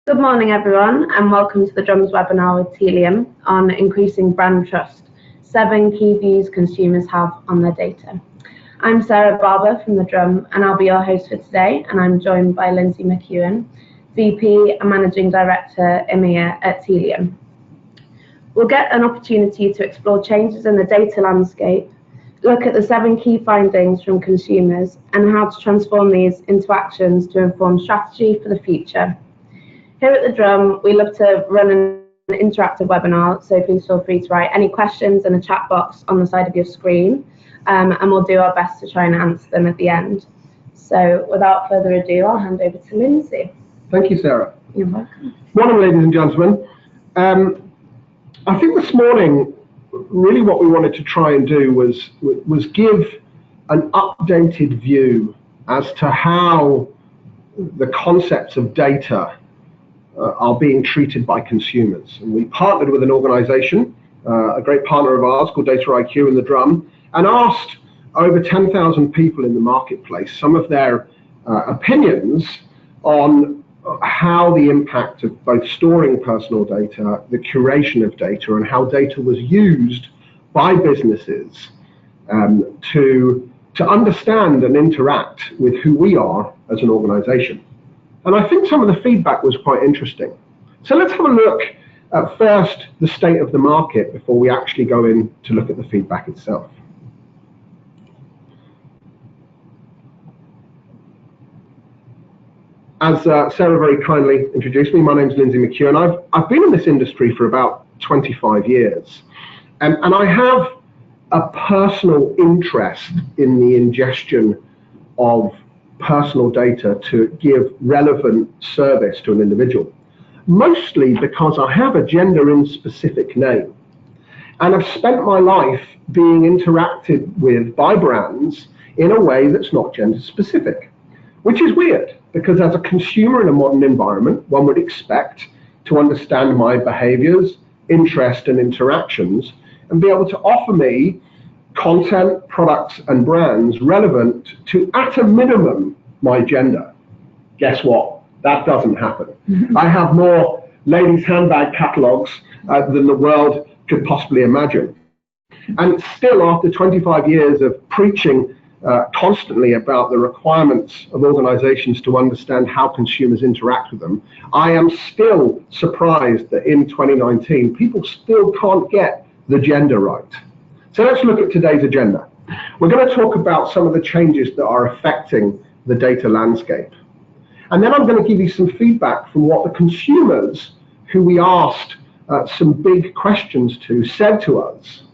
Good morning, everyone, and welcome to the Drums webinar with Tealium on increasing brand trust, 7 key views consumers have on their data. I'm Sarah Barber from the Drum, and I'll be your host for today, and I'm joined by Lindsay McEwan, VP and Managing Director EMEA at Tealium. We'll get an opportunity to explore changes in the data landscape, look at the 7 key findings from consumers, and how to transform these into actions to inform strategy for the future. Here at the Drum, we love to run an interactive webinar, so please feel free to write any questions in the chat box on the side of your screen, and we'll do our best to try and answer them at the end. So without further ado, I'll hand over to Lindsay. Thank you, Sarah. You're welcome. Morning, ladies and gentlemen. I think this morning, really what we wanted to try and do was give an updated view as to how the concepts of data are being treated by consumers. And we partnered with an organization, a great partner of ours called Data IQ in the Drum, and asked over 10,000 people in the marketplace some of their opinions on how the impact of both storing personal data, the curation of data, and how data was used by businesses to understand and interact with who we are as an organization. And I think some of the feedback was quite interesting. So let's have a look at first the state of the market before we actually go in to look at the feedback itself. As Sarah very kindly introduced me, my name's Lindsay McEwan. I've been in this industry for about 25 years. And I have a personal interest in the ingestion of personal data to give relevant service to an individual, mostly because I have a gender-in-specific name. And I've spent my life being interacted with by brands in a way that's not gender-specific, which is weird, because as a consumer in a modern environment, one would expect to understand my behaviors, interest, and interactions, and be able to offer me content, products, and brands relevant to, at a minimum, my gender. Guess what? That doesn't happen. I have more ladies' handbag catalogs than the world could possibly imagine. And still, after 25 years of preaching constantly about the requirements of organizations to understand how consumers interact with them, I am still surprised that in 2019, people still can't get the gender right. So let's look at today's agenda. We're going to talk about some of the changes that are affecting the data landscape. And then I'm going to give you some feedback from what the consumers who we asked some big questions to said to us.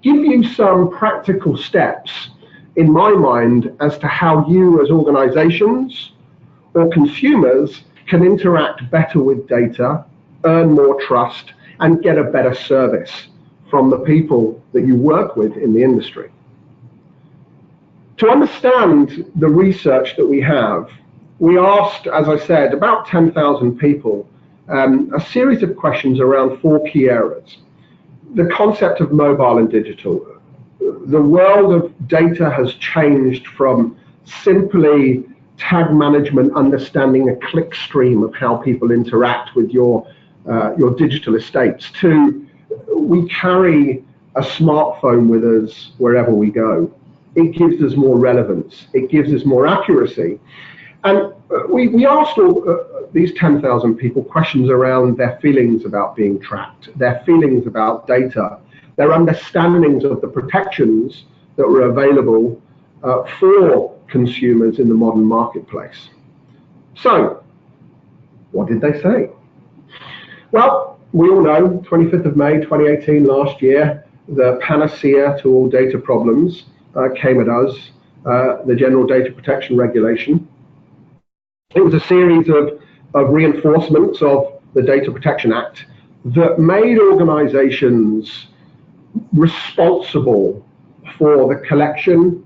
Give you some practical steps in my mind as to how you as organizations or consumers can interact better with data, earn more trust, and get a better service from the people that you work with in the industry. To understand the research that we have, we asked, as I said, about 10,000 people a series of questions around 4 key areas. The concept of mobile and digital. The world of data has changed from simply tag management, understanding a click stream of how people interact with your digital estates, to we carry a smartphone with us wherever we go. It gives us more relevance. It gives us more accuracy. And we asked all these 10,000 people questions around their feelings about being tracked, their feelings about data, their understandings of the protections that were available for consumers in the modern marketplace. So, what did they say? Well, we all know, 25th of May 2018, last year, the panacea to all data problems came at us, the General Data Protection Regulation. It was a series of reinforcements of the Data Protection Act that made organizations responsible for the collection,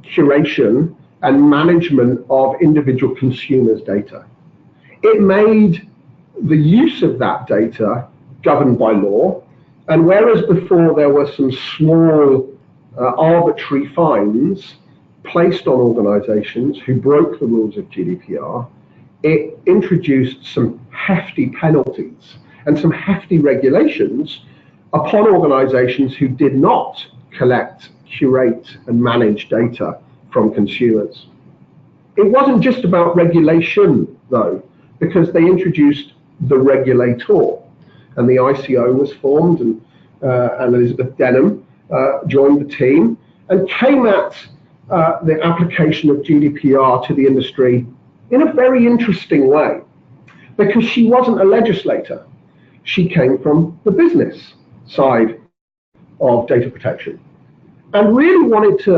curation, and management of individual consumers' data. It made the use of that data governed by law, and whereas before there were some small arbitrary fines placed on organizations who broke the rules of GDPR, it introduced some hefty penalties and some hefty regulations upon organizations who did not collect, curate, and manage data from consumers. It wasn't just about regulation, though, because they introduced the regulator, and the ICO was formed, and Elizabeth Denham joined the team and came at the application of GDPR to the industry in a very interesting way, because she wasn't a legislator. She came from the business side of data protection and really wanted to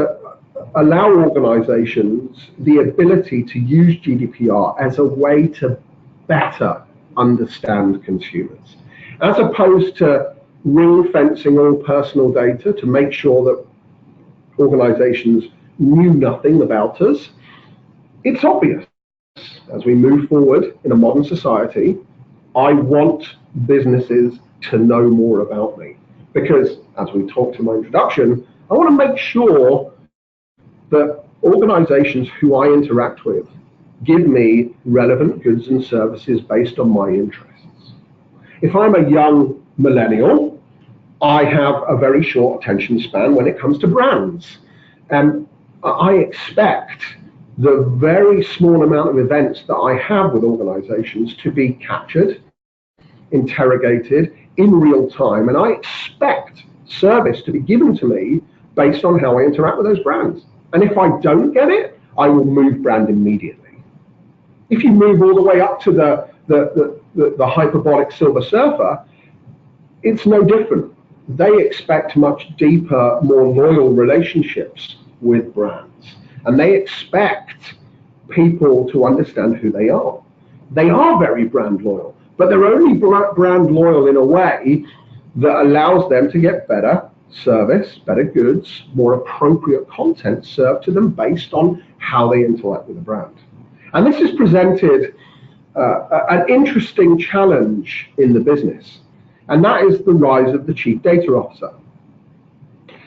allow organizations the ability to use GDPR as a way to better understand consumers, as opposed to ring-fencing all personal data to make sure that organizations knew nothing about us. It's obvious as we move forward in a modern society, I want businesses to know more about me, because as we talked in my introduction, I want to make sure that organizations who I interact with give me relevant goods and services based on my interests. If I'm a young millennial, I have a very short attention span when it comes to brands. And I expect the very small amount of events that I have with organizations to be captured, interrogated in real time, and I expect service to be given to me based on how I interact with those brands. And if I don't get it, I will move brand immediately. If you move all the way up to the hyperbolic Silver Surfer, it's no different. They expect much deeper, more loyal relationships with brands. And they expect people to understand who they are. They are very brand loyal, but they're only brand loyal in a way that allows them to get better service, better goods, more appropriate content served to them based on how they interact with the brand. And this has presented an interesting challenge in the business, and that is the rise of the chief data officer.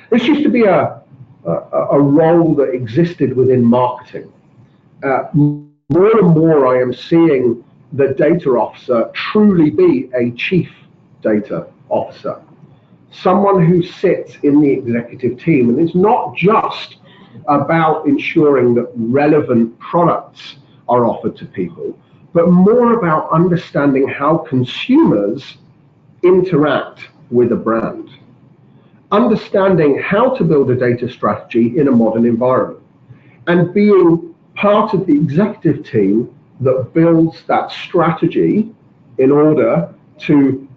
This used to be a role that existed within marketing. More and more I am seeing the data officer truly be a chief data officer, someone who sits in the executive team, and it's not just about ensuring that relevant products are offered to people, but more about understanding how consumers interact with a brand, understanding how to build a data strategy in a modern environment, and being part of the executive team that builds that strategy in order to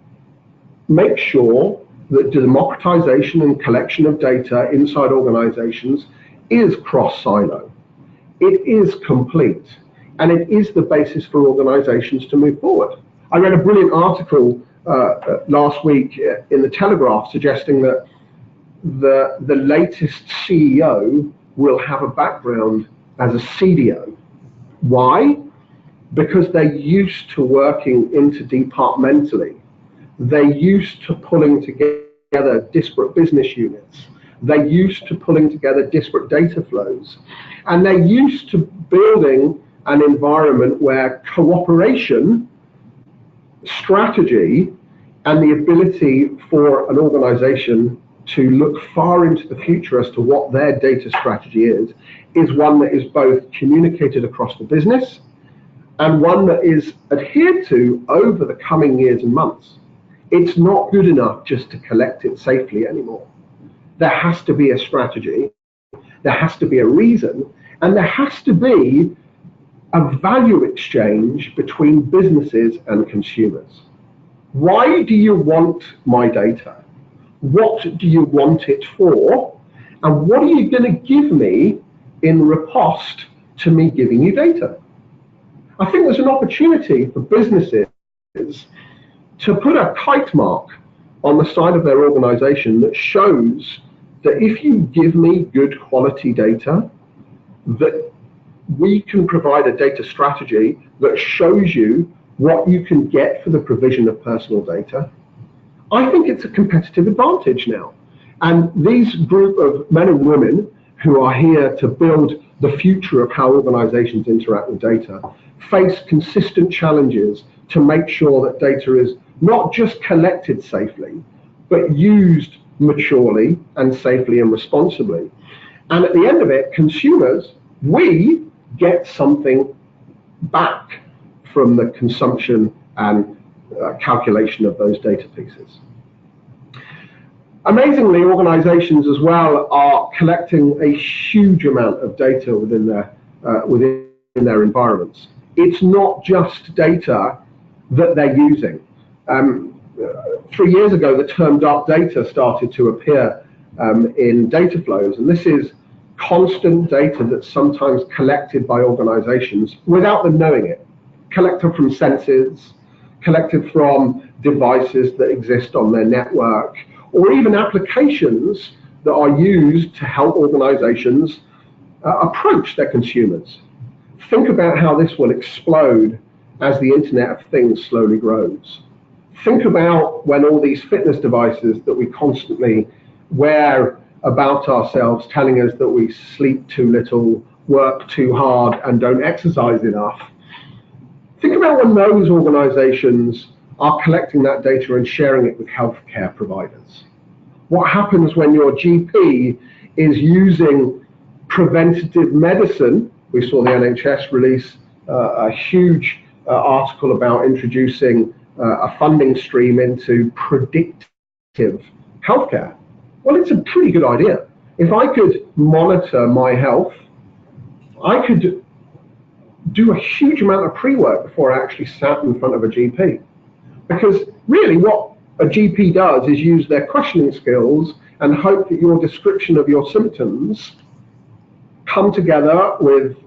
make sure that democratization and collection of data inside organizations is cross-silo. It is complete, and it is the basis for organizations to move forward. I read a brilliant article last week in the Telegraph suggesting that the latest CEO will have a background as a CDO. Why? Because they're used to working interdepartmentally. They're used to pulling together disparate business units. They're used to pulling together disparate data flows. And they're used to building an environment where cooperation, strategy, and the ability for an organization to look far into the future as to what their data strategy is one that is both communicated across the business and one that is adhered to over the coming years and months. It's not good enough just to collect it safely anymore. There has to be a strategy, there has to be a reason, and there has to be a value exchange between businesses and consumers. Why do you want my data? What do you want it for? And what are you going to give me in riposte to me giving you data? I think there's an opportunity for businesses to put a kite mark on the side of their organization that shows that if you give me good quality data, that we can provide a data strategy that shows you what you can get for the provision of personal data. I think it's a competitive advantage now. And these group of men and women who are here to build the future of how organizations interact with data face consistent challenges to make sure that data is not just collected safely, but used maturely and safely and responsibly. And at the end of it, consumers, we get something back from the consumption and calculation of those data pieces. Amazingly, organizations as well are collecting a huge amount of data within their environments. It's not just data that they're using. 3 years ago, the term dark data started to appear in data flows, and this is constant data that's sometimes collected by organizations without them knowing it. Collected from sensors, collected from devices that exist on their network, or even applications that are used to help organizations approach their consumers. Think about how this will explode as the Internet of Things slowly grows. Think about when all these fitness devices that we constantly wear about ourselves, telling us that we sleep too little, work too hard, and don't exercise enough. Think about when those organizations are collecting that data and sharing it with healthcare providers. What happens when your GP is using preventative medicine? We saw the NHS release a huge article about introducing a funding stream into predictive healthcare. Well, it's a pretty good idea. If I could monitor my health, I could do a huge amount of pre-work before I actually sat in front of a GP. Because really what a GP does is use their questioning skills and hope that your description of your symptoms come together with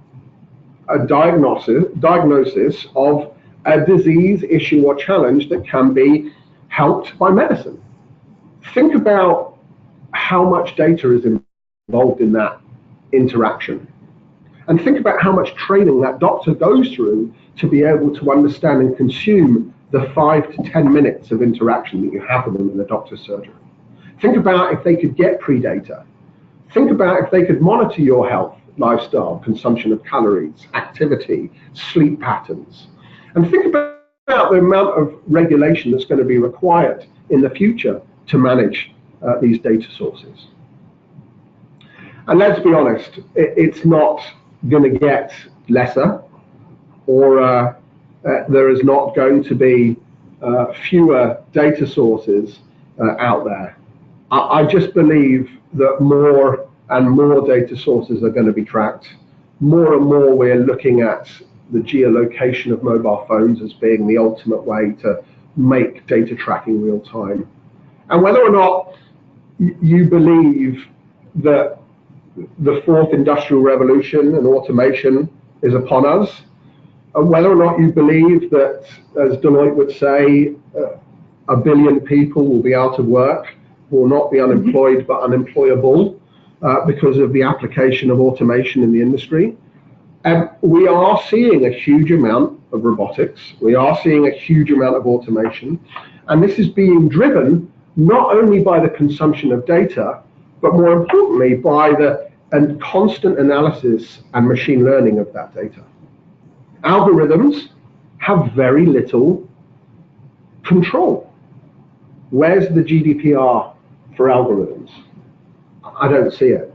a diagnosis of a disease, issue, or challenge that can be helped by medicine. Think about how much data is involved in that interaction. And think about how much training that doctor goes through to be able to understand and consume the 5 to 10 minutes of interaction that you have with them in the doctor's surgery. Think about if they could get pre-data. Think about if they could monitor your health, lifestyle, consumption of calories, activity, sleep patterns. And think about the amount of regulation that's going to be required in the future to manage these data sources. And let's be honest, it's not going to get lesser, or there is not going to be fewer data sources out there. I just believe that more and more data sources are going to be tracked. More and more we're looking at the geolocation of mobile phones as being the ultimate way to make data tracking real time. And whether or not you believe that the fourth industrial revolution and automation is upon us, and whether or not you believe that, as Deloitte would say, 1 billion people will be out of work, will not be unemployed but unemployable because of the application of automation in the industry. And we are seeing a huge amount of robotics. We are seeing a huge amount of automation. And this is being driven not only by the consumption of data, but more importantly by the constant analysis and machine learning of that data. Algorithms have very little control. Where's the GDPR for algorithms? I don't see it.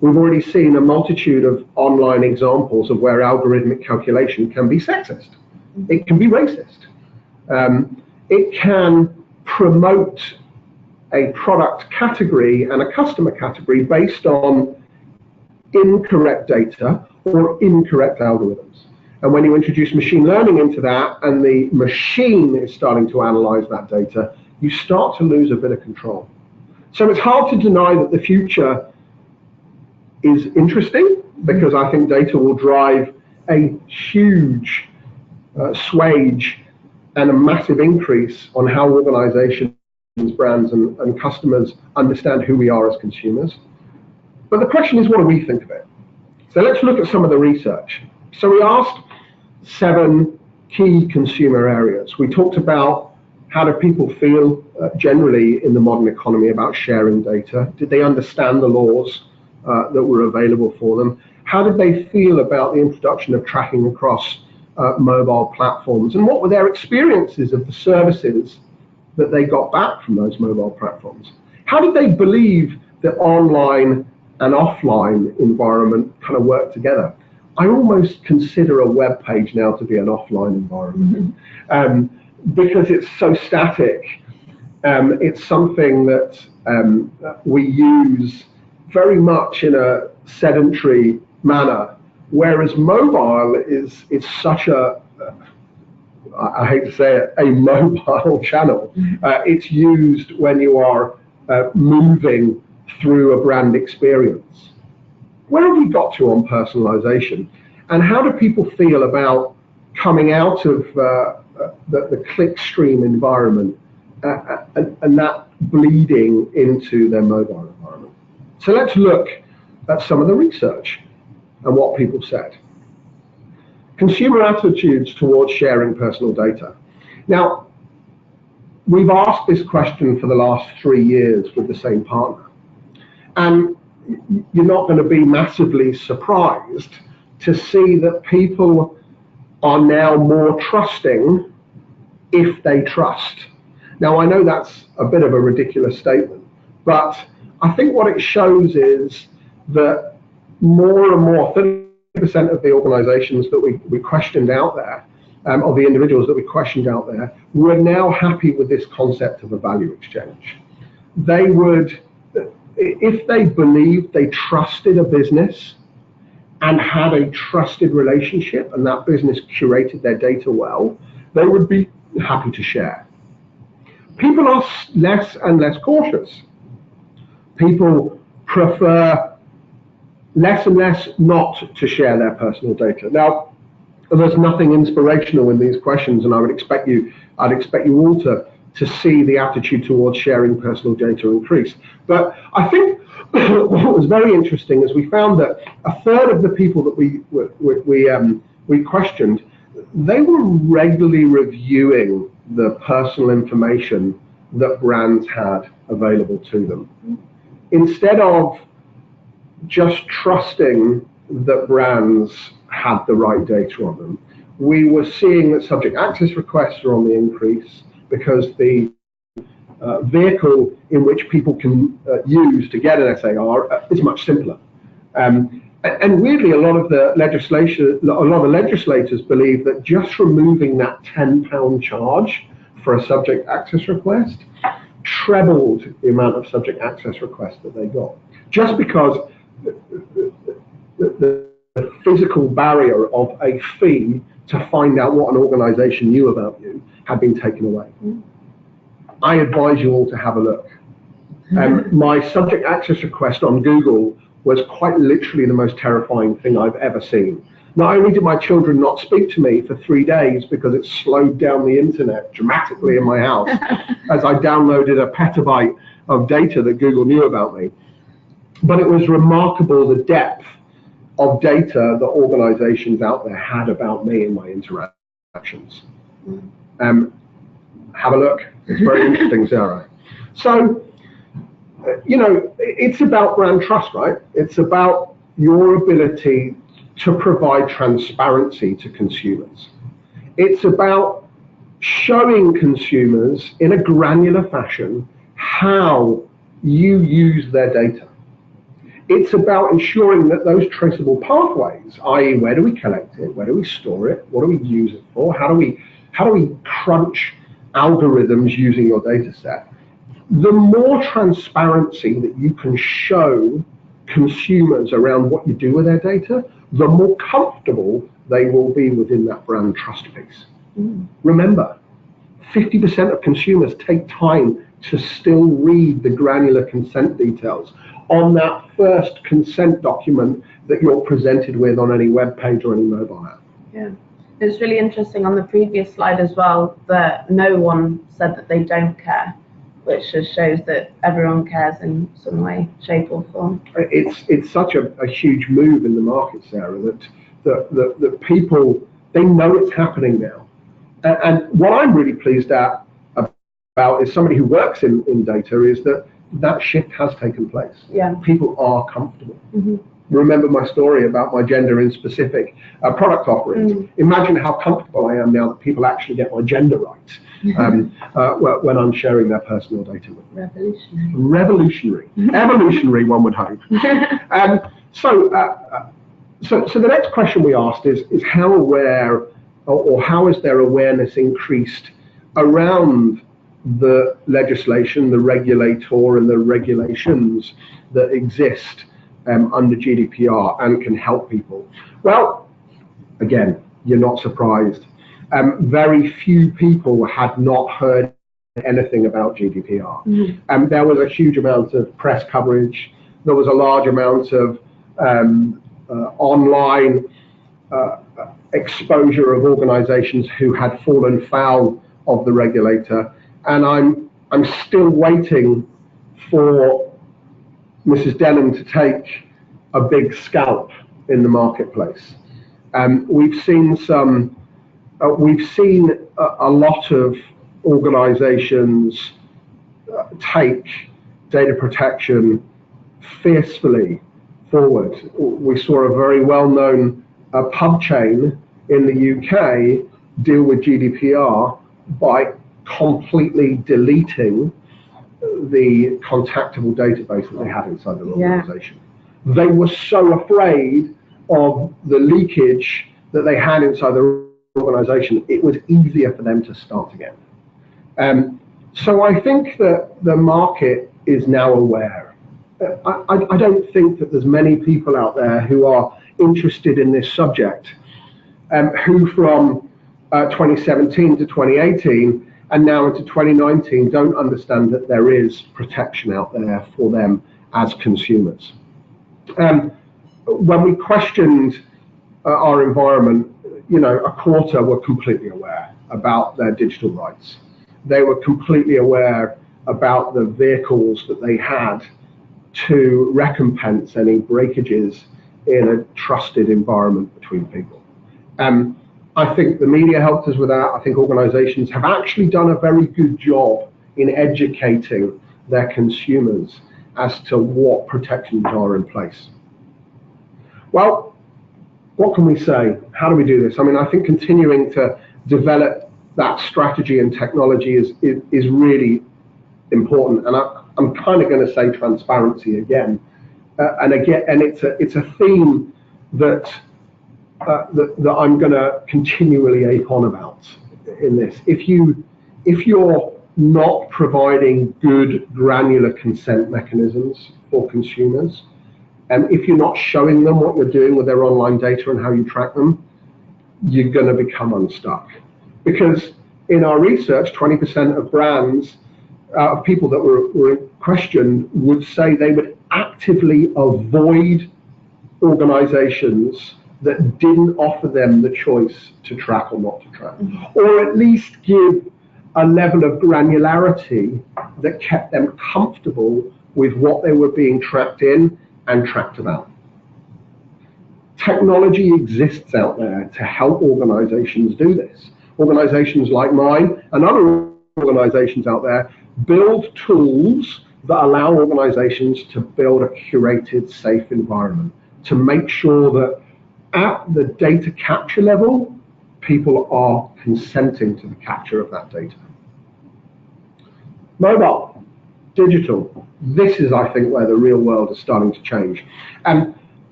We've already seen a multitude of online examples of where algorithmic calculation can be sexist. It can be racist. It can promote a product category and a customer category based on incorrect data or incorrect algorithms. And when you introduce machine learning into that and the machine is starting to analyze that data, you start to lose a bit of control. So it's hard to deny that the future is interesting, because I think data will drive a huge swage and a massive increase on how organizations, brands, and customers understand who we are as consumers. But the question is, what do we think of it? So let's look at some of the research. So we asked 7 key consumer areas. We talked about how do people feel generally in the modern economy about sharing data? Did they understand the laws that were available for them? How did they feel about the introduction of tracking across mobile platforms, and what were their experiences of the services that they got back from those mobile platforms? How did they believe that online and offline environment kind of work together? I almost consider a web page now to be an offline environment, because it's so static. It's something that we use very much in a sedentary manner, whereas mobile is such a, I hate to say it, a mobile channel. It's used when you are moving through a brand experience. Where have we got to on personalization? And how do people feel about coming out of the clickstream environment and that bleeding into their mobile environment? So let's look at some of the research and what people said. Consumer attitudes towards sharing personal data. Now, we've asked this question for the last 3 years with the same partner. And you're not going to be massively surprised to see that people are now more trusting if they trust. Now, I know that's a bit of a ridiculous statement, but I think what it shows is that more and more, 30% of the organizations that we questioned out there, of the individuals that we questioned out there, were now happy with this concept of a value exchange. They would, if they believed they trusted a business and had a trusted relationship and that business curated their data well, they would be happy to share. People are less and less cautious. People prefer less and less not to share their personal data. Now, there's nothing inspirational in these questions, and I'd expect you all to see the attitude towards sharing personal data increase. But I think what was very interesting is we found that a third of the people that we questioned, they were regularly reviewing the personal information that brands had available to them. Instead of just trusting that brands had the right data on them, we were seeing that subject access requests are on the increase because the vehicle in which people can use to get an SAR is much simpler. And weirdly, a lot of the legislators believe that just removing that £10 charge for a subject access request trebled the amount of subject access requests that they got, just because the physical barrier of a fee to find out what an organization knew about you had been taken away. I advise you all to have a look. My subject access request on Google was quite literally the most terrifying thing I've ever seen. Not only did my children not speak to me for 3 days because it slowed down the internet dramatically in my house as I downloaded a petabyte of data that Google knew about me, but it was remarkable the depth of data that organizations out there had about me and my interactions. Have a look. It's very interesting, Sarah. So, it's about brand trust, right? It's about your ability to provide transparency to consumers. It's about showing consumers in a granular fashion how you use their data. It's about ensuring that those traceable pathways, i.e. where do we collect it, where do we store it, what do we use it for, how do we crunch algorithms using your data set. The more transparency that you can show consumers around what you do with their data, the more comfortable they will be within that brand trust piece. Remember, 50% of consumers take time to still read the granular consent details on that first consent document that you're presented with on any web page or any mobile app. Yeah. It's really interesting on the previous slide as well that no one said that they don't care, which just shows that everyone cares in some way, shape or form. It's such a huge move in the market, Sarah, that people, they know it's happening now. And what I'm really pleased about is somebody who works in data is that shift has taken place. Yeah. People are comfortable. remember my story about my gender in specific product offerings. Imagine how comfortable I am now that people actually get my gender right when I'm sharing their personal data with them. Revolutionary. Evolutionary, one would hope. So the next question we asked is how aware, or how is their awareness increased around the legislation, the regulator, and the regulations that exist under GDPR and can help people? Well, again, you're not surprised. Very few people had not heard anything about GDPR. There was a huge amount of press coverage. There was a large amount of online exposure of organizations who had fallen foul of the regulator. And I'm still waiting for Mrs. Denham to take a big scalp in the marketplace. We've seen a lot of organizations take data protection fiercely forward. We saw a very well-known pub chain in the UK deal with GDPR by completely deleting the contactable database that they had inside their organization. They were so afraid of the leakage that they had inside their organization, it was easier for them to start again. So I think that the market is now aware. I don't think that there's many people out there who are interested in this subject, who from 2017 to 2018 and now into 2019 don't understand that there is protection out there for them as consumers. When we questioned our environment, a quarter were completely aware about their digital rights. They were completely aware about the vehicles that they had to recompense any breakages in a trusted environment between people. I think the media helped us with that. I think organizations have actually done a very good job in educating their consumers as to what protections are in place. Well, what can we say? How do we do this? I mean, I think continuing to develop that strategy and technology is really important. And I'm kind of going to say transparency again. And it's a theme that I'm going to continually ache on about in this. If you're not providing good granular consent mechanisms for consumers, and if you're not showing them what you're doing with their online data and how you track them, you're going to become unstuck. Because in our research, 20% of brands, of people that were questioned, would say they would actively avoid organizations that didn't offer them the choice to track or not to track, or at least give a level of granularity that kept them comfortable with what they were being tracked in and tracked about. Technology exists out there to help organizations do this. Organizations like mine and other organizations out there build tools that allow organizations to build a curated, safe environment to make sure that at the data capture level, people are consenting to the capture of that data. Mobile, digital, this is, I think, where the real world is starting to change. And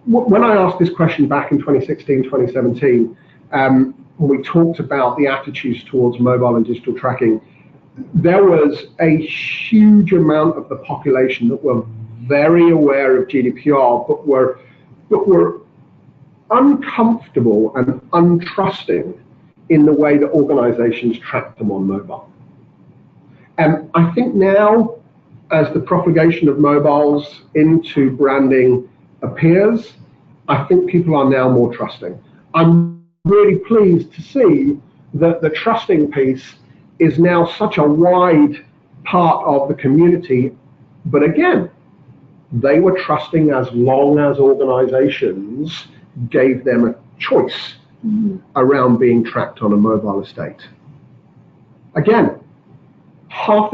when I asked this question back in 2016, 2017, when we talked about the attitudes towards mobile and digital tracking, there was a huge amount of the population that were very aware of GDPR, but were uncomfortable and untrusting in the way that organizations track them on mobile. And I think now, as the propagation of mobiles into branding appears, I think people are now more trusting. I'm really pleased to see that the trusting piece is now such a wide part of the community. But again, they were trusting as long as organizations gave them a choice around being tracked on a mobile estate. Again, over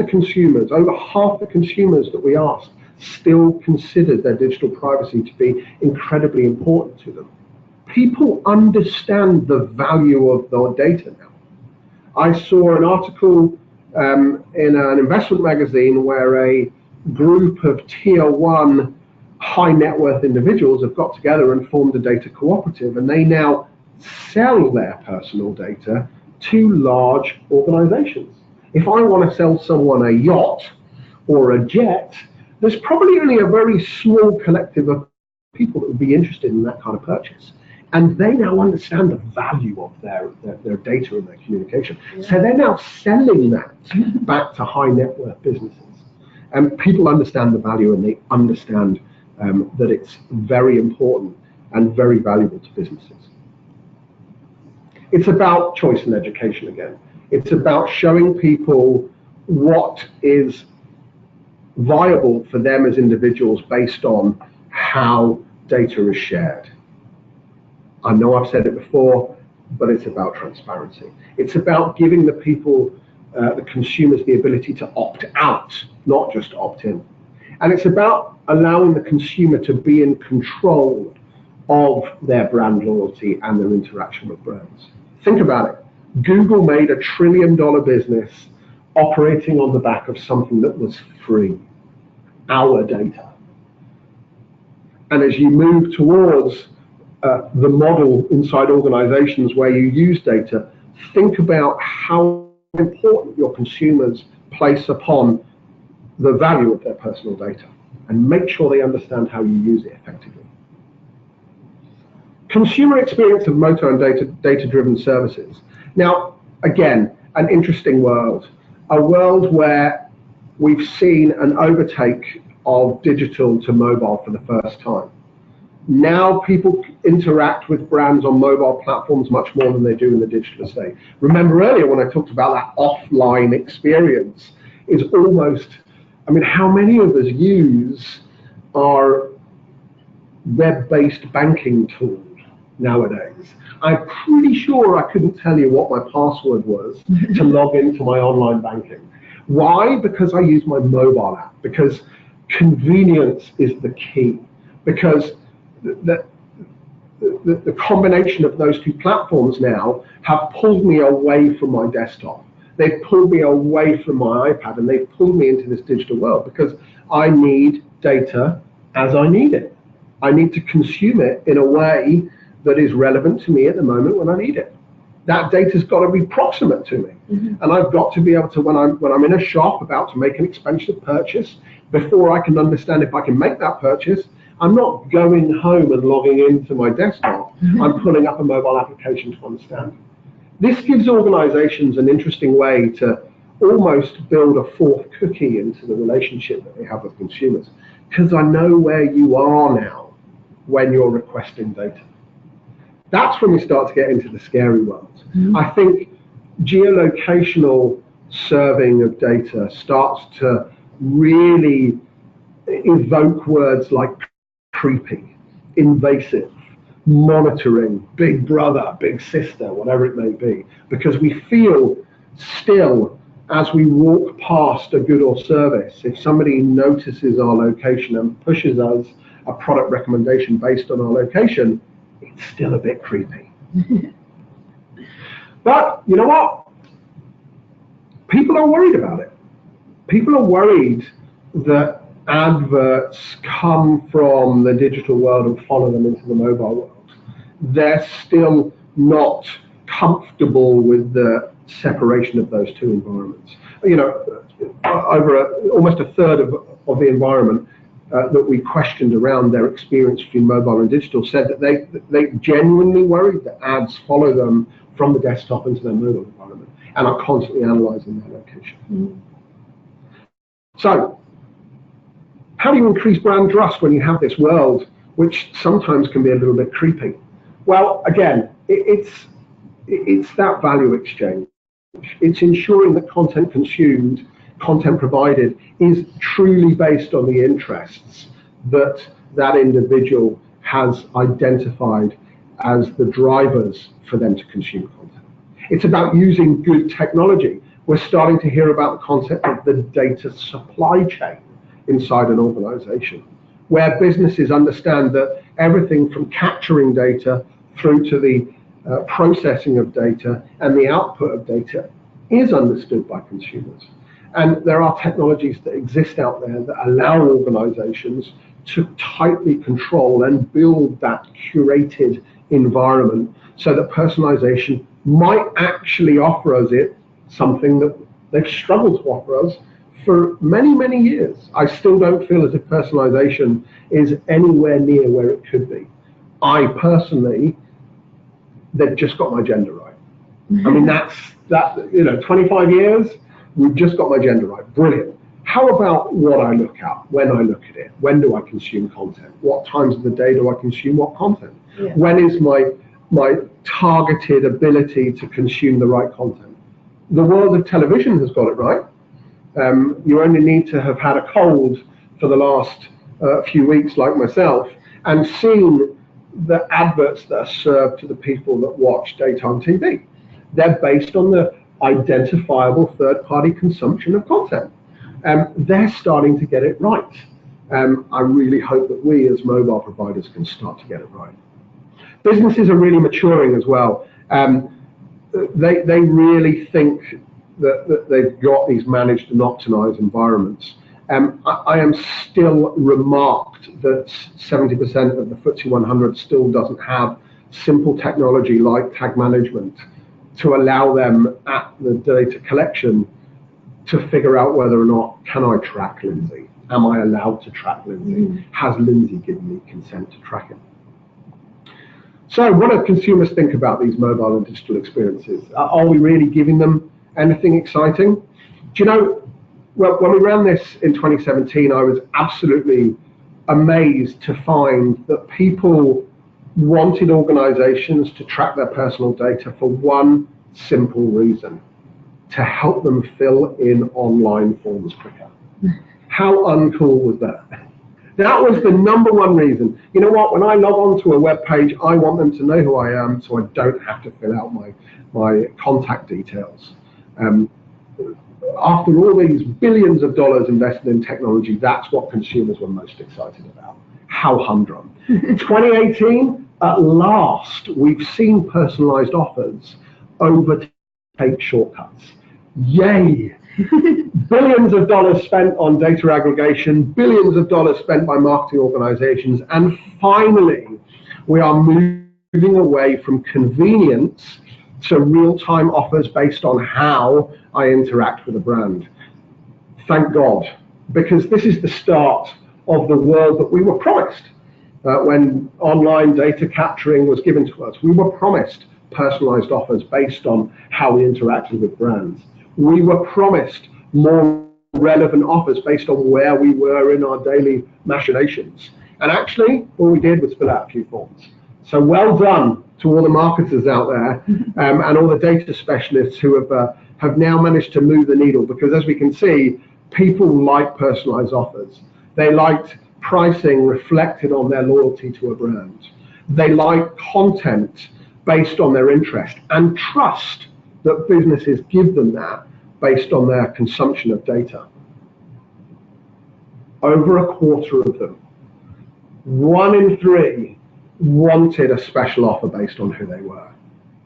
half the consumers that we asked still considered their digital privacy to be incredibly important to them. People understand the value of their data now. I saw an article in an investment magazine where a group of tier 1 high net worth individuals have got together and formed a data cooperative, and they now sell their personal data to large organizations. If I want to sell someone a yacht or a jet, there's probably only a very small collective of people that would be interested in that kind of purchase. And they now understand the value of their data and their communication. Yeah. So they're now selling that back to high net worth businesses. And people understand the value, and they understand that it's very important and very valuable to businesses. It's about choice and education again. It's about showing people what is viable for them as individuals based on how data is shared. I know I've said it before, but it's about transparency. It's about giving the people, the consumers, the ability to opt out, not just opt in. And it's about allowing the consumer to be in control of their brand loyalty and their interaction with brands. Think about it. Google made $1 trillion business operating on the back of something that was free, our data. And as you move towards the model inside organizations where you use data, think about how important your consumers place upon the value of their personal data, and make sure they understand how you use it effectively. Consumer experience of motor and data-driven services. Now, again, an interesting world, a world where we've seen an overtake of digital to mobile for the first time. Now people interact with brands on mobile platforms much more than they do in the digital estate. Remember earlier when I talked about that offline experience is almost, I mean, how many of us use our web-based banking tool nowadays? I'm pretty sure I couldn't tell you what my password was to log into my online banking. Why? Because I use my mobile app, because convenience is the key, because the combination of those two platforms now have pulled me away from my desktop. They've pulled me away from my iPad, and they've pulled me into this digital world because I need data as I need it. I need to consume it in a way that is relevant to me at the moment when I need it. That data's got to be proximate to me. Mm-hmm. And I've got to be able to, when I'm in a shop about to make an expensive purchase, before I can understand if I can make that purchase, I'm not going home and logging into my desktop. Mm-hmm. I'm pulling up a mobile application to understand. This gives organizations an interesting way to almost build a fourth cookie into the relationship that they have with consumers, because I know where you are now when you're requesting data. That's when we start to get into the scary world. Mm-hmm. I think geolocational serving of data starts to really evoke words like creepy, invasive, monitoring, big brother, big sister, whatever it may be, because we feel still, as we walk past a good or service, if somebody notices our location and pushes us a product recommendation based on our location, it's still a bit creepy. But you know what? People are worried about it. People are worried that adverts come from the digital world and follow them into the mobile world. They're still not comfortable with the separation of those two environments. You know, almost a third of the environment that we questioned around their experience between mobile and digital said that they genuinely worried that ads follow them from the desktop into their mobile environment and are constantly analyzing their location. Mm-hmm. So, how do you increase brand trust when you have this world which sometimes can be a little bit creepy? Well, again, it's that value exchange. It's ensuring that content consumed, content provided is truly based on the interests that that individual has identified as the drivers for them to consume content. It's about using good technology. We're starting to hear about the concept of the data supply chain inside an organization, where businesses understand that everything from capturing data through to the processing of data and the output of data is understood by consumers. And there are technologies that exist out there that allow organizations to tightly control and build that curated environment so that personalization might actually offer us something that they've struggled to offer us for many, many years. I still don't feel as if personalization is anywhere near where it could be. I personally, they've just got my gender right. I mean, that, 25 years, we've just got my gender right. Brilliant. How about what I look at, when I look at it? When do I consume content? What times of the day do I consume what content? Yeah. When is my targeted ability to consume the right content? The world of television has got it right. You only need to have had a cold for the last few weeks, like myself, and seen the adverts that are served to the people that watch daytime TV. They're based on the identifiable third-party consumption of content. They're starting to get it right. I really hope that we as mobile providers can start to get it right. Businesses are really maturing as well. They really think that they've got these managed and optimized environments. I am still remarked that 70% of the FTSE 100 still doesn't have simple technology like tag management to allow them at the data collection to figure out whether or not, can I track Lindsay? Am I allowed to track Lindsay? Has Lindsay given me consent to track him? So what do consumers think about these mobile and digital experiences? Are we really giving them anything exciting? Do you know, well, when we ran this in 2017, I was absolutely amazed to find that people wanted organizations to track their personal data for one simple reason: to help them fill in online forms quicker. How uncool was that? That was the number one reason. You know what, when I log on to a web page, I want them to know who I am so I don't have to fill out my contact details. After all these billions of dollars invested in technology, that's what consumers were most excited about. How humdrum. 2018, at last, we've seen personalized offers overtake shortcuts. Yay! Billions of dollars spent on data aggregation, billions of dollars spent by marketing organizations, and finally, we are moving away from convenience to real-time offers based on how I interact with a brand. Thank God, because this is the start of the world that we were promised. When online data capturing was given to us, we were promised personalized offers based on how we interacted with brands. We were promised more relevant offers based on where we were in our daily machinations. And actually, all we did was fill out a few forms. So well done to all the marketers out there and all the data specialists who have now managed to move the needle, because as we can see, people like personalized offers. They liked pricing reflected on their loyalty to a brand. They like content based on their interest, and trust that businesses give them that based on their consumption of data. Over a quarter of them, 1 in 3, wanted a special offer based on who they were.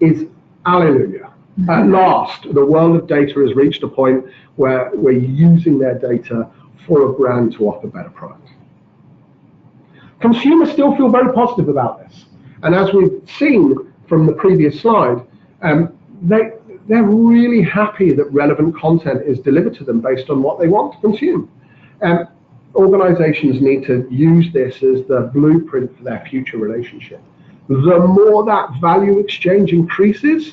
Is hallelujah. At last, the world of data has reached a point where we're using their data for a brand to offer better product. Consumers still feel very positive about this. And as we've seen from the previous slide, they're really happy that relevant content is delivered to them based on what they want to consume. Organizations need to use this as the blueprint for their future relationship. The more that value exchange increases,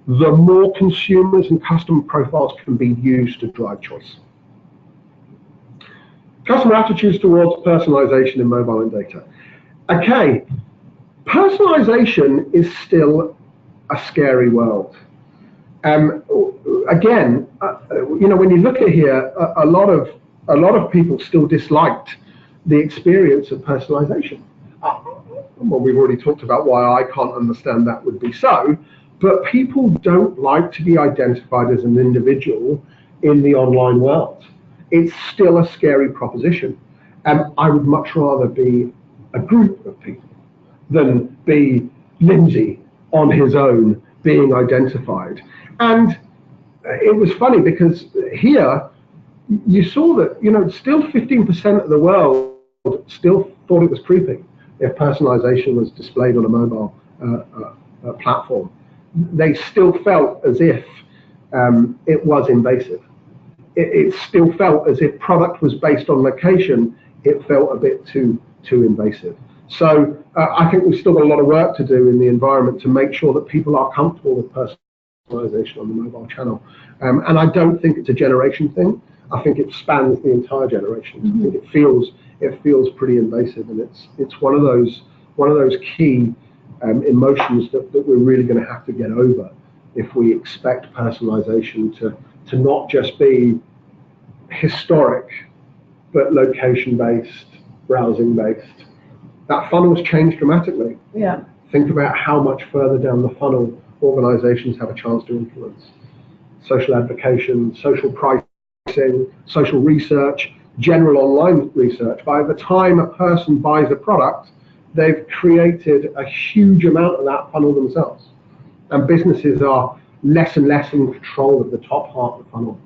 the more consumers and customer profiles can be used to drive choice. Customer attitudes towards personalization in mobile and data. Okay, personalization is still a scary world. Again, when you look at here, a lot of people still disliked the experience of personalization. Well, we've already talked about why I can't understand that would be so, but people don't like to be identified as an individual in the online world. it's still a scary proposition. I would much rather be a group of people than be Lindsay on his own being identified. And it was funny because here you saw that, still 15% of the world still thought it was creepy if personalization was displayed on a mobile platform. They still felt as if it was invasive. It still felt as if product was based on location. It felt a bit too invasive. So I think we've still got a lot of work to do in the environment to make sure that people are comfortable with personalization on the mobile channel. And I don't think it's a generation thing. I think it spans the entire generation. Mm-hmm. I think it feels pretty invasive, and it's one of those key emotions that we're really going to have to get over if we expect personalization to not just be historic, but location-based, browsing-based. That funnel's changed dramatically. Yeah. Think about how much further down the funnel organizations have a chance to influence. Social advocacy, social pricing, social research, general online research. By the time a person buys a product, they've created a huge amount of that funnel themselves. And businesses are less and less in control of the top half of the funnel.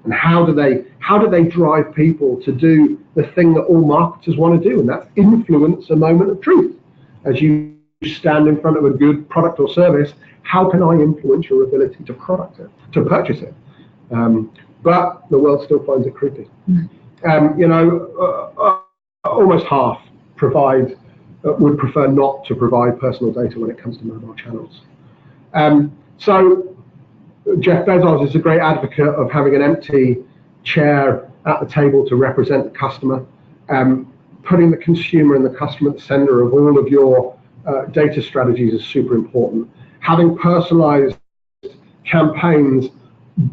And how do they drive people to do the thing that all marketers want to do, and that's influence a moment of truth. As you stand in front of a good product or service, how can I influence your ability to purchase it? But the world still finds it creepy. Almost half would prefer not to provide personal data when it comes to mobile channels. So Jeff Bezos is a great advocate of having an empty chair at the table to represent the customer, putting the consumer and the customer at the center of all of your data strategies is super important. Having personalized campaigns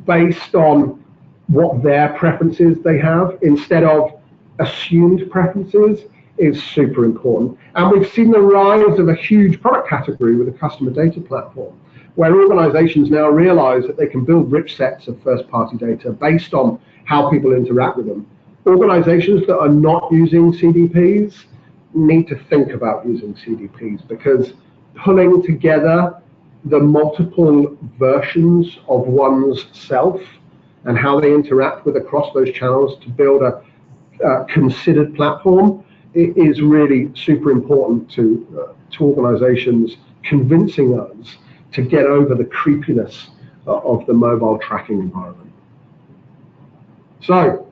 based on what their preferences they have instead of assumed preferences is super important. And we've seen the rise of a huge product category with a customer data platform, where organizations now realize that they can build rich sets of first-party data based on how people interact with them. Organizations that are not using CDPs need to think about using CDPs, because pulling together the multiple versions of one's self and how they interact with across those channels to build a considered platform is really super important to organizations, convincing us to get over the creepiness of the mobile tracking environment. So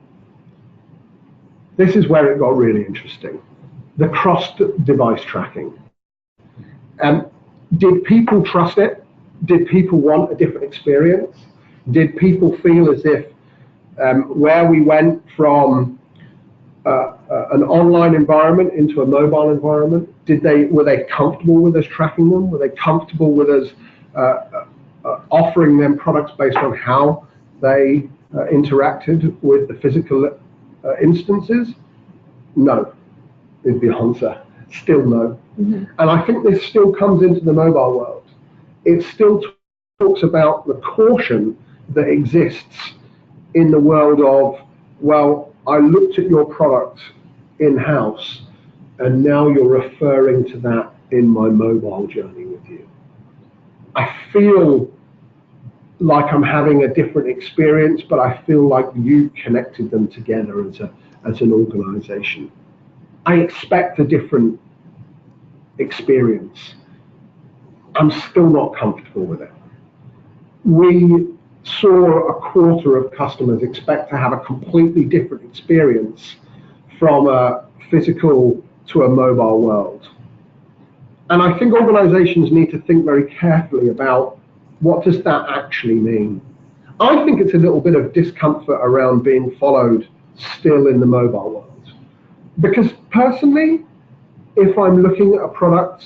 this is where it got really interesting. The cross-device tracking. Did people trust it? Did people want a different experience? Did people feel as if where we went from an online environment into a mobile environment, were they comfortable with us tracking them? Were they comfortable with us offering them products based on how they interacted with the physical instances? No, is the answer. Still no. Mm-hmm. And I think this still comes into the mobile world. It still talks about the caution that exists in the world of, well, I looked at your product in-house and now you're referring to that in my mobile journey with you. I feel like I'm having a different experience, but I feel like you connected them together as an organization. I expect a different experience. I'm still not comfortable with it. We saw a quarter of customers expect to have a completely different experience from a physical to a mobile world. And I think organizations need to think very carefully about, what does that actually mean? I think it's a little bit of discomfort around being followed still in the mobile world. Because personally, if I'm looking at a product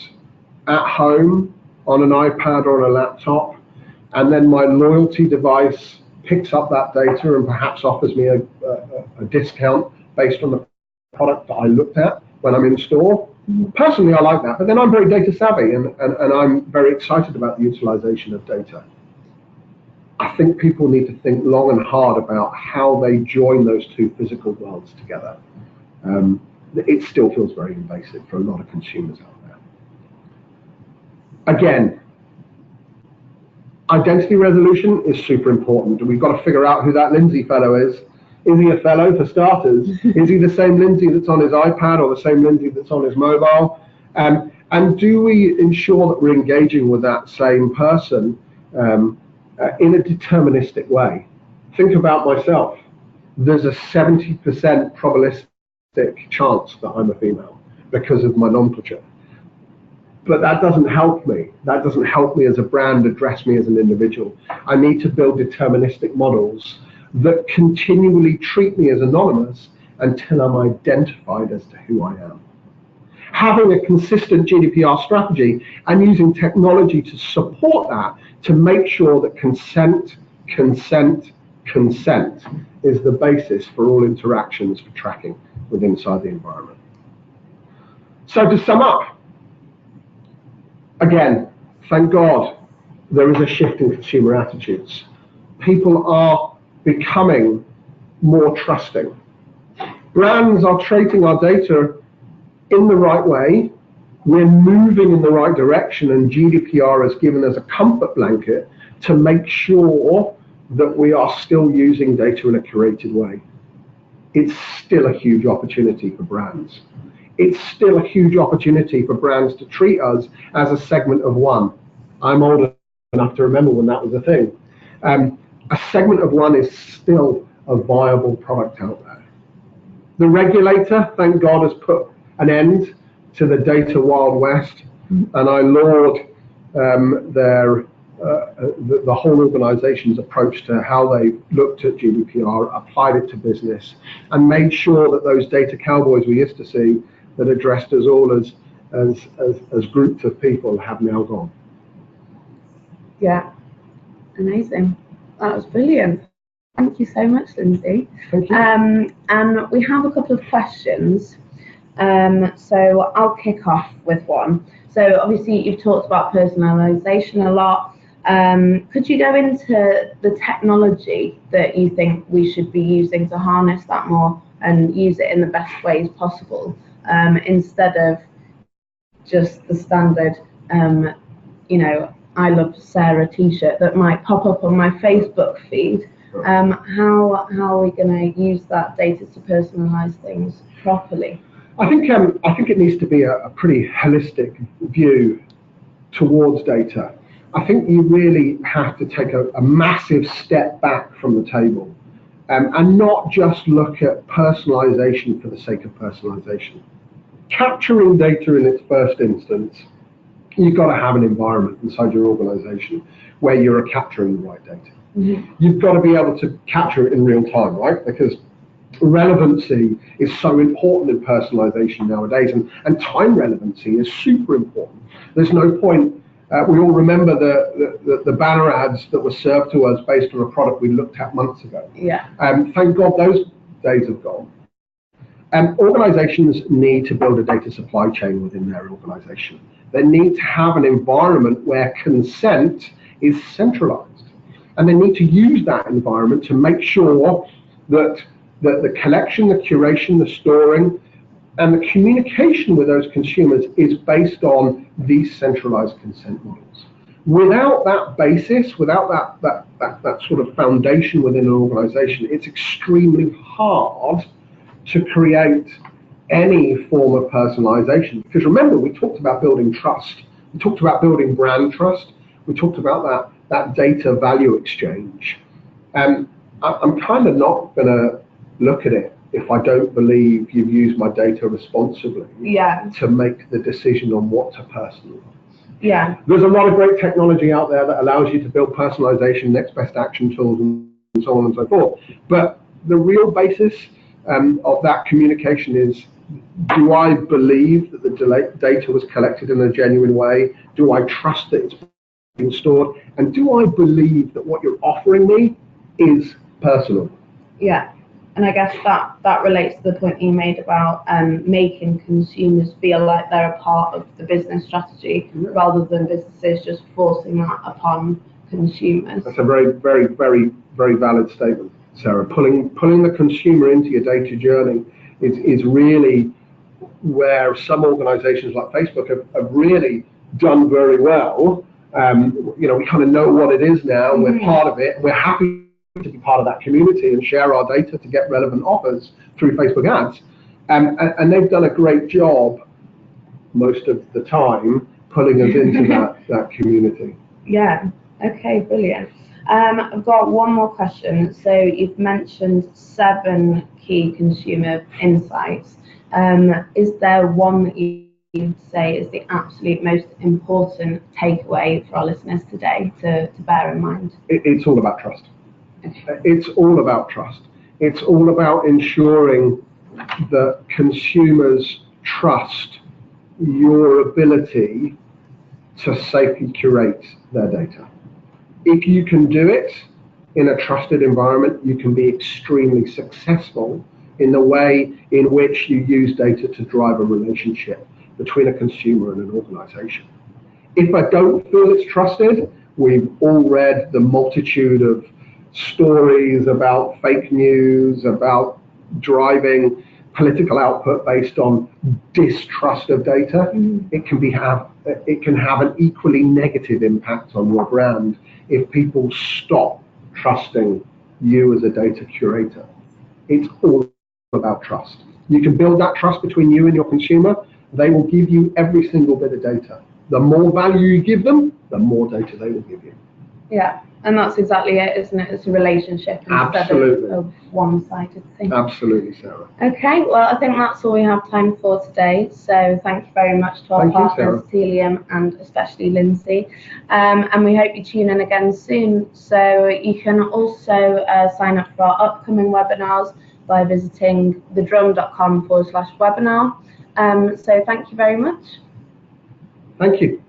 at home on an iPad or on a laptop, and then my loyalty device picks up that data and perhaps offers me a discount based on the product that I looked at when I'm in store, personally I like that. But then I'm very data savvy and I'm very excited about the utilization of data. I think people need to think long and hard about how they join those two physical worlds together. It still feels very invasive for a lot of consumers out there. Again, identity resolution is super important. We've got to figure out who that Lindsay fellow is. Is he a fellow, for starters? Is he the same Lindsay that's on his iPad or the same Lindsay that's on his mobile? And do we ensure that we're engaging with that same person in a deterministic way? Think about myself. There's a 70% probabilistic chance that I'm a female because of my nomenclature. But that doesn't help me. That doesn't help me as a brand address me as an individual. I need to build deterministic models that continually treat me as anonymous until I'm identified as to who I am. Having a consistent GDPR strategy and using technology to support that, to make sure that consent is the basis for all interactions for tracking within inside the environment. So to sum up, again, thank God there is a shift in consumer attitudes. People are becoming more trusting. Brands are treating our data in the right way. We're moving in the right direction, and GDPR has given us a comfort blanket to make sure that we are still using data in a curated way. It's still a huge opportunity for brands. It's still a huge opportunity for brands to treat us as a segment of one. I'm old enough to remember when that was a thing. A segment of one is still a viable product out there. The regulator, thank God, has put an end to the data Wild West, and I laud the whole organisation's approach to how they looked at GDPR, applied it to business, and made sure that those data cowboys we used to see that addressed us all as groups of people have now gone. Yeah, amazing. That was brilliant. Thank you so much, Lindsay. Thank you. And we have a couple of questions. So I'll kick off with one. So obviously you've talked about personalization a lot. Could you go into the technology that you think we should be using to harness that more and use it in the best ways possible, instead of just the standard, I love Sarah t-shirt that might pop up on my Facebook feed? How are we going to use that data to personalize things properly? I think it needs to be a pretty holistic view towards data. I think you really have to take a massive step back from the table, and not just look at personalization for the sake of personalization. Capturing data in its first instance, you've got to have an environment inside your organization where you're capturing the right data. Mm-hmm. You've got to be able to capture it in real time, right? Because relevancy is so important in personalization nowadays, and time relevancy is super important. There's no point, we all remember the banner ads that were served to us based on a product we looked at months ago. Yeah. Thank God those days have gone. Organizations need to build a data supply chain within their organization. They need to have an environment where consent is centralized. And they need to use that environment to make sure that the collection, the curation, the storing, and the communication with those consumers is based on these centralized consent models. Without that basis, without that sort of foundation within an organization, it's extremely hard to create any form of personalization. Because remember, we talked about building trust. We talked about building brand trust. We talked about that data value exchange. I'm kind of not going to look at it if I don't believe you've used my data responsibly to make the decision on what to personalize. Yeah. There's a lot of great technology out there that allows you to build personalization, next best action tools, and so on and so forth. But the real basis of that communication is, do I believe that the data was collected in a genuine way? Do I trust that it's being stored? And do I believe that what you're offering me is personal? Yeah. And I guess that relates to the point you made about making consumers feel like they're a part of the business strategy, rather than businesses just forcing that upon consumers. That's a very, very, very, very valid statement, Sarah. Pulling the consumer into your data journey is really where some organizations like Facebook have really done very well. We kind of know what it is now, and we're part of it. We're happy to be part of that community and share our data to get relevant offers through Facebook ads. And they've done a great job most of the time pulling us into that community. Yeah. Okay, brilliant. I've got one more question. So you've mentioned 7 key consumer insights. Is there one that you'd say is the absolute most important takeaway for our listeners today to bear in mind? It's all about trust. Okay. It's all about trust. It's all about ensuring that consumers trust your ability to safely curate their data. If you can do it in a trusted environment, you can be extremely successful in the way in which you use data to drive a relationship between a consumer and an organization. If I don't feel it's trusted, we've all read the multitude of stories about fake news, about driving political output based on distrust of data. It can have an equally negative impact on your brand if people stop trusting you as a data curator. It's all about trust. You can build that trust between you and your consumer. They will give you every single bit of data. The more value you give them, the more data they will give you. Yeah, and that's exactly it, isn't it? It's a relationship instead of a one-sided thing. Absolutely, Sarah. Okay, well, I think that's all we have time for today. So thank you very much to our partners, Tealium, and especially Lindsay. And we hope you tune in again soon. So you can also sign up for our upcoming webinars by visiting thedrum.com/webinar. So thank you very much. Thank you.